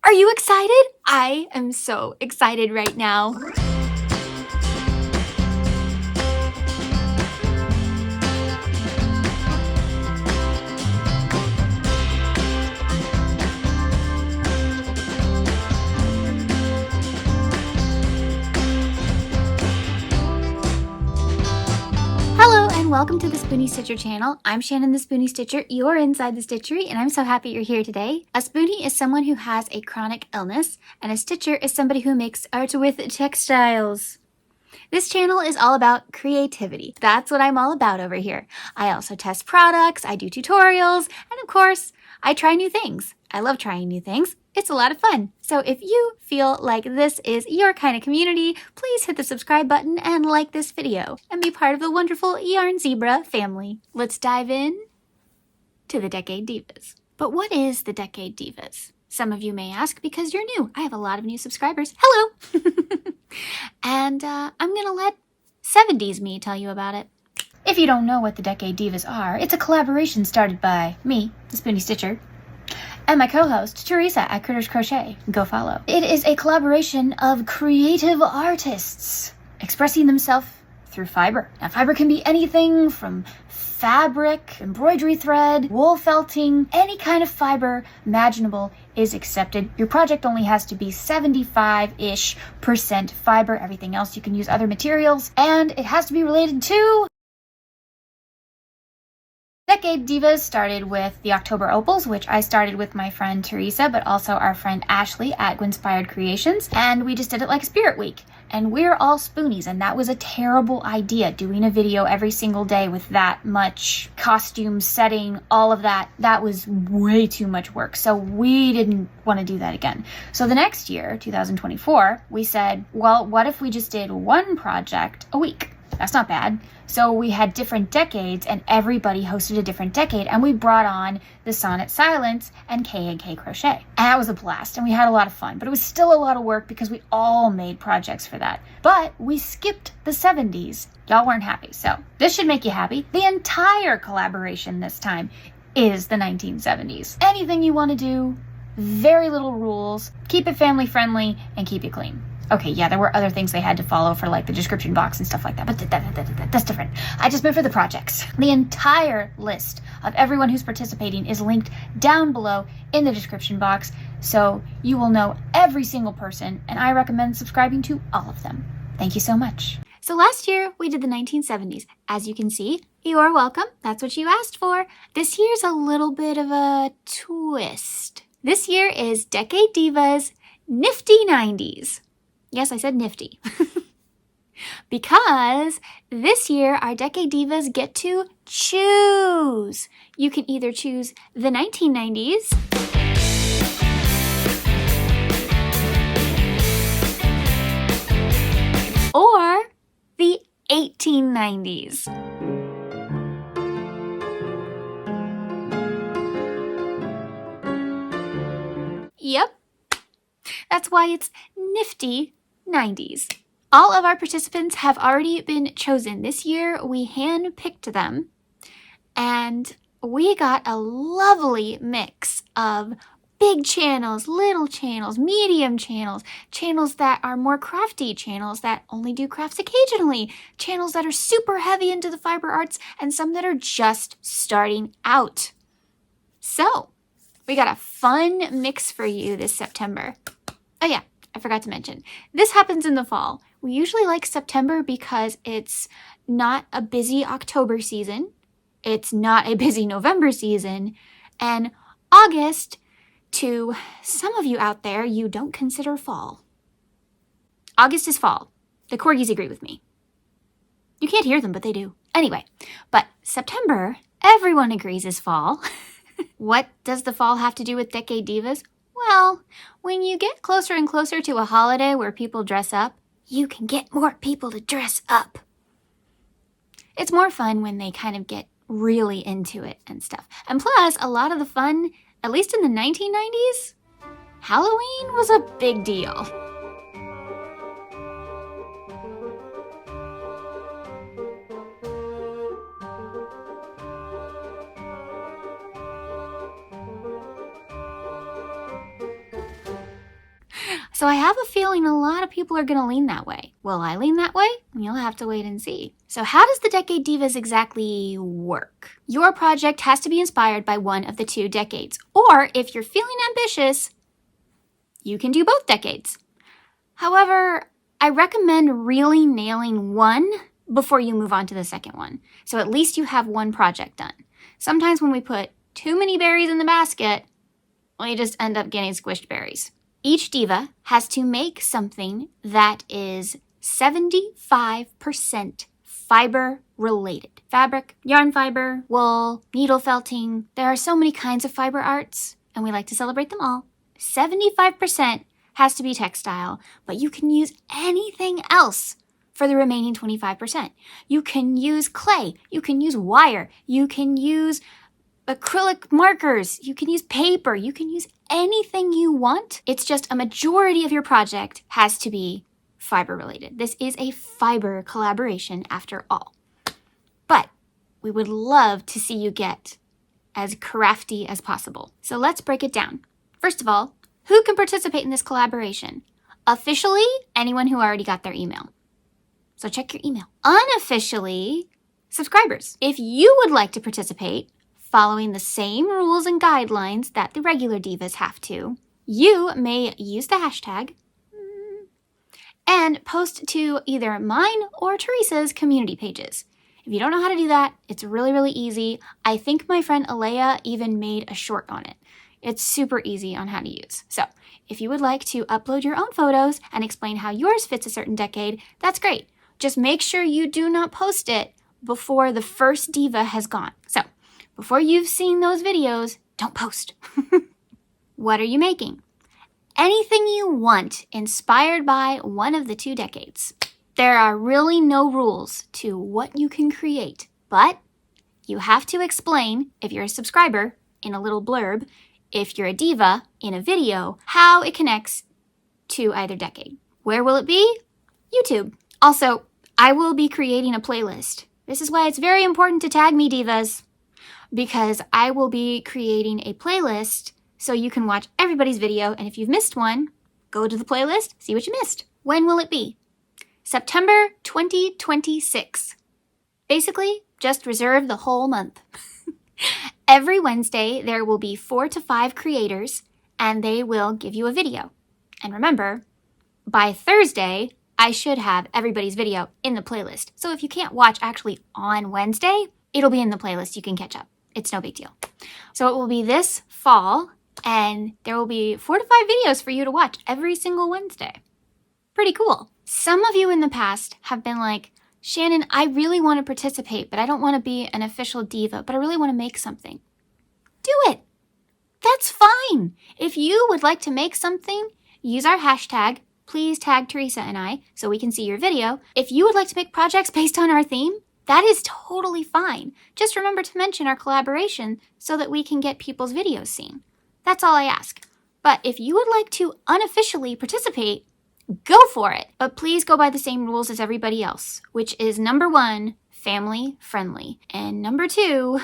Are you excited? I am so excited right now. Hello and welcome to the Spoonie Stitcher channel. I'm Shannon the Spoonie Stitcher. You're inside the stitchery and I'm so happy you're here today. A Spoonie is someone who has a chronic illness and a stitcher is somebody who makes art with textiles. This channel is all about creativity. That's what I'm all about over here. I also test products, I do tutorials, and of course, I try new things. I love trying new things. It's a lot of fun. So if you feel like this is your kind of community, please hit the subscribe button and like this video and be part of the wonderful Yarn Zebra family. Let's dive in to the Decade Divas. But what is the Decade Divas? Some of you may ask because you're new. I have a lot of new subscribers. Hello! And I'm gonna let 70s me tell you about it. If you don't know what the Decade Divas are, it's a collaboration started by me, the Spoonie Stitcher, and my co-host, Teresa at Critters Crochet. Go follow. It is a collaboration of creative artists expressing themselves through fiber. Now, fiber can be anything from fabric, embroidery thread, wool felting, any kind of fiber imaginable is accepted. Your project only has to be 75-ish% fiber. Everything else you can use other materials, and it has to be related to... Decade Divas started with the October Opals, which I started with my friend Teresa, but also our friend Ashley at Gwinspired Creations, and we just did it like Spirit Week. And we're all Spoonies, and that was a terrible idea, doing a video every single day with that much costume setting, all of that. That was way too much work, so we didn't want to do that again. So the next year, 2024, we said, well, what if we just did one project a week? That's not bad. So we had different decades and everybody hosted a different decade, and we brought on the Sonnet Silence and K&K Crochet. And that was a blast and we had a lot of fun, but it was still a lot of work because we all made projects for that. But we skipped the 70s. Y'all weren't happy. So this should make you happy. The entire collaboration this time is the 1970s. Anything you want to do, very little rules, keep it family friendly and keep it clean. Okay, yeah, there were other things they had to follow for like the description box and stuff like that, but that's different. I just meant for the projects. The entire list of everyone who's participating is linked down below in the description box, so you will know every single person, and I recommend subscribing to all of them. Thank you so much. So last year, we did the 1970s. As you can see, you're welcome. That's what you asked for. This year's a little bit of a twist. This year is Decade Divas Nifty 90s. Yes, I said nifty. Because this year, our Decade Divas get to choose. You can either choose the 1990s, or the 1890s. Yep, that's why it's Nifty 90s. All of our participants have already been chosen. This year, we hand-picked them, and we got a lovely mix of big channels, little channels, medium channels, channels that are more crafty, channels that only do crafts occasionally, channels that are super heavy into the fiber arts, and some that are just starting out. So, we got a fun mix for you this September. Oh yeah, I forgot to mention, this happens in the fall. We usually like September because it's not a busy October season, it's not a busy November season, and August, to some of you out there, you don't consider fall. August is fall. The corgis agree with me. You can't hear them, but they do. Anyway, but September, everyone agrees is fall. What does the fall have to do with Decade Divas? Well, when you get closer and closer to a holiday where people dress up, you can get more people to dress up. It's more fun when they kind of get really into it and stuff. And plus, a lot of the fun, at least in the 1990s, Halloween was a big deal. So I have a feeling a lot of people are going to lean that way. Will I lean that way? You'll have to wait and see. So how does the Decade Divas exactly work? Your project has to be inspired by one of the 2 decades. Or if you're feeling ambitious, you can do both decades. However, I recommend really nailing one before you move on to the second one. So at least you have one project done. Sometimes when we put too many berries in the basket, we just end up getting squished berries. Each diva has to make something that is 75% fiber related. Fabric, yarn fiber, wool, needle felting. There are so many kinds of fiber arts, and we like to celebrate them all. 75% has to be textile, but you can use anything else for the remaining 25%. You can use clay, you can use wire, you can use acrylic markers, you can use paper, you can use anything you want. It's just a majority of your project has to be fiber related. This is a fiber collaboration after all. But we would love to see you get as crafty as possible. So let's break it down. First of all, who can participate in this collaboration? Officially, anyone who already got their email. So check your email. Unofficially, subscribers. If you would like to participate, following the same rules and guidelines that the regular divas have to, you may use the hashtag and post to either mine or Teresa's community pages. If you don't know how to do that, it's really, really easy. I think my friend Alea even made a short on it. It's super easy on how to use. So if you would like to upload your own photos and explain how yours fits a certain decade, that's great. Just make sure you do not post it before the first diva has gone. So before you've seen those videos, don't post. What are you making? Anything you want inspired by one of the 2 decades. There are really no rules to what you can create, but you have to explain, if you're a subscriber, in a little blurb, if you're a diva, in a video, how it connects to either decade. Where will it be? YouTube. Also, I will be creating a playlist. This is why it's very important to tag me, divas, because I will be creating a playlist so you can watch everybody's video, and if you've missed one, go to the playlist, see what you missed. When will it be? September 2026. Basically, just reserve the whole month. Every Wednesday, there will be 4 to 5 creators, and they will give you a video. And remember, by Thursday, I should have everybody's video in the playlist. So if you can't watch actually on Wednesday, it'll be in the playlist. You can catch up. It's no big deal. So it will be this fall, and there will be 4 to 5 videos for you to watch every single Wednesday. Pretty cool. Some of you in the past have been like, Shannon, I really want to participate, but I don't want to be an official diva, but I really want to make something. Do it. That's fine. If you would like to make something, use our hashtag. Please tag Teresa and I so we can see your video. If you would like to make projects based on our theme, that is totally fine. Just remember to mention our collaboration so that we can get people's videos seen. That's all I ask. But if you would like to unofficially participate, go for it. But please go by the same rules as everybody else, which is number 1, family friendly. And number 2,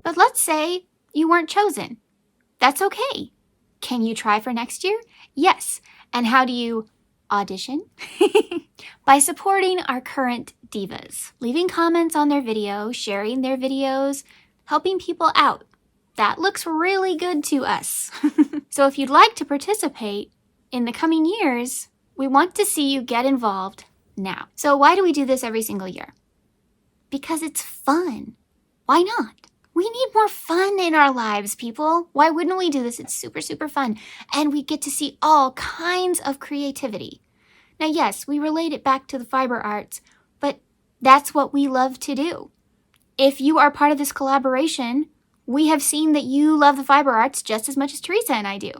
but let's say you weren't chosen. That's okay. Can you try for next year? Yes. And how do you audition? By supporting our current divas, leaving comments on their video, sharing their videos, helping people out. That looks really good to us. So if you'd like to participate in the coming years, we want to see you get involved now. So why do we do this every single year? Because it's fun. Why not? We need more fun in our lives, people. Why wouldn't we do this? It's super, super fun. And we get to see all kinds of creativity. Now, yes, we relate it back to the fiber arts, but that's what we love to do. If you are part of this collaboration, we have seen that you love the fiber arts just as much as Teresa and I do.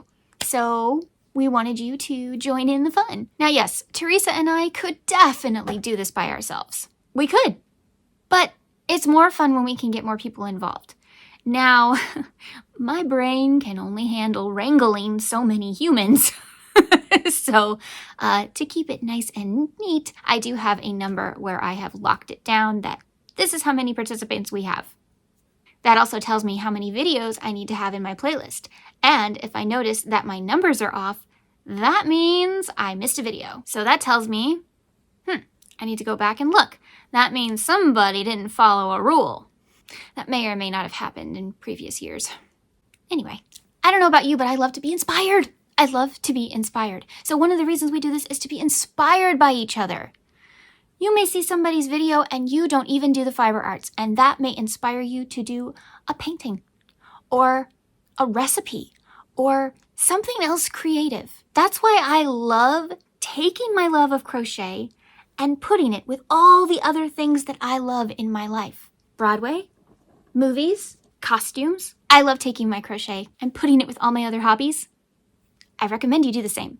So we wanted you to join in the fun. Now, yes, Teresa and I could definitely do this by ourselves. We could, but it's more fun when we can get more people involved. Now, my brain can only handle wrangling so many humans. So to keep it nice and neat, I do have a number where I have locked it down that this is how many participants we have. That also tells me how many videos I need to have in my playlist. And if I notice that my numbers are off, that means I missed a video. So that tells me, I need to go back and look. That means somebody didn't follow a rule. That may or may not have happened in previous years. Anyway, I don't know about you, but I love to be inspired. I love to be inspired. So one of the reasons we do this is to be inspired by each other. You may see somebody's video and you don't even do the fiber arts, and that may inspire you to do a painting or a recipe or something else creative. That's why I love taking my love of crochet and putting it with all the other things that I love in my life. Broadway, movies, costumes. I love taking my crochet and putting it with all my other hobbies. I recommend you do the same.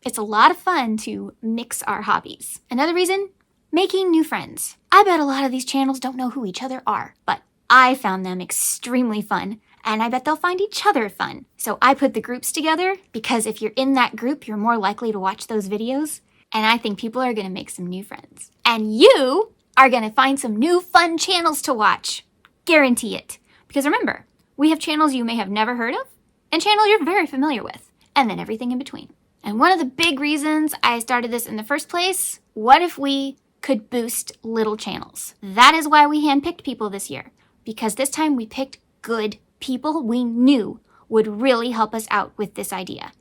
It's a lot of fun to mix our hobbies. Another reason, making new friends. I bet a lot of these channels don't know who each other are, but I found them extremely fun, and I bet they'll find each other fun. So I put the groups together because if you're in that group, you're more likely to watch those videos, and I think people are gonna make some new friends. And you are gonna find some new fun channels to watch. Guarantee it. Because remember, we have channels you may have never heard of, and channels you're very familiar with, and then everything in between. And one of the big reasons I started this in the first place, what if we could boost little channels? That is why we handpicked people this year, because this time we picked good people we knew would really help us out with this idea.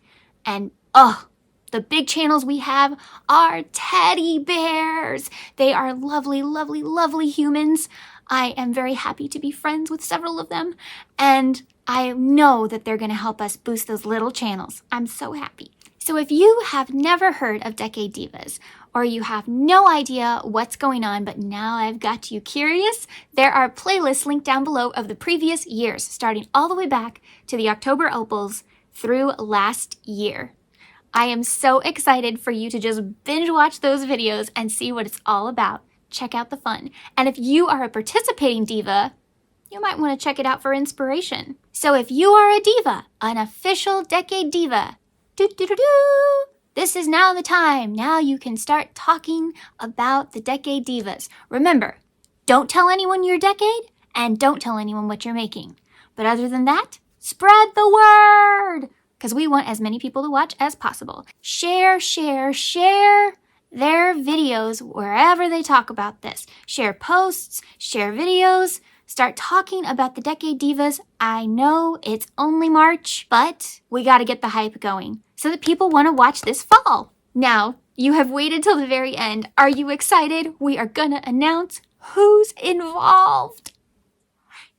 And the big channels we have are teddy bears. They are lovely, lovely, lovely humans. I am very happy to be friends with several of them, and I know that they're going to help us boost those little channels. I'm so happy. So if you have never heard of Decade Divas, or you have no idea what's going on, but now I've got you curious, there are playlists linked down below of the previous years, starting all the way back to the October Opals through last year. I am so excited for you to just binge watch those videos and see what it's all about. Check out the fun. And if you are a participating diva, you might want to check it out for inspiration. So if you are a diva, an official Decade Diva, this is now the time. Now you can start talking about the Decade Divas. Remember, don't tell anyone your decade and don't tell anyone what you're making. But other than that, spread the word, because we want as many people to watch as possible. Share, share, share their videos wherever they talk about this. Share posts, share videos, start talking about the Decade Divas. I know it's only March, but we got to get the hype going so that people want to watch this fall. Now, you have waited till the very end. Are you excited? We are gonna announce who's involved.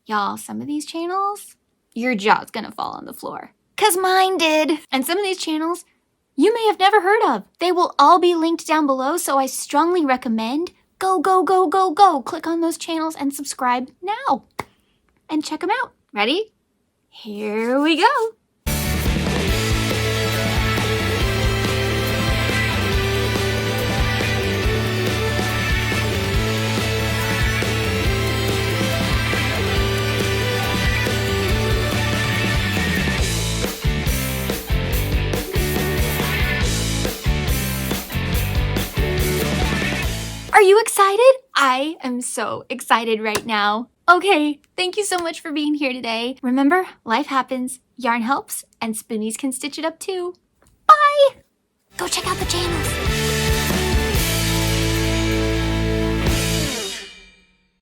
Y'all, some of these channels, your jaw's gonna fall on the floor. 'Cause mine did. And some of these channels you may have never heard of. They will all be linked down below, so I strongly recommend go, go, go, go, go. Click on those channels and subscribe now. And check them out. Ready? Here we go. Are you excited? I am so excited right now. Okay, thank you so much for being here today. Remember, life happens, yarn helps, and spoonies can stitch it up too. Bye! Go check out the channels.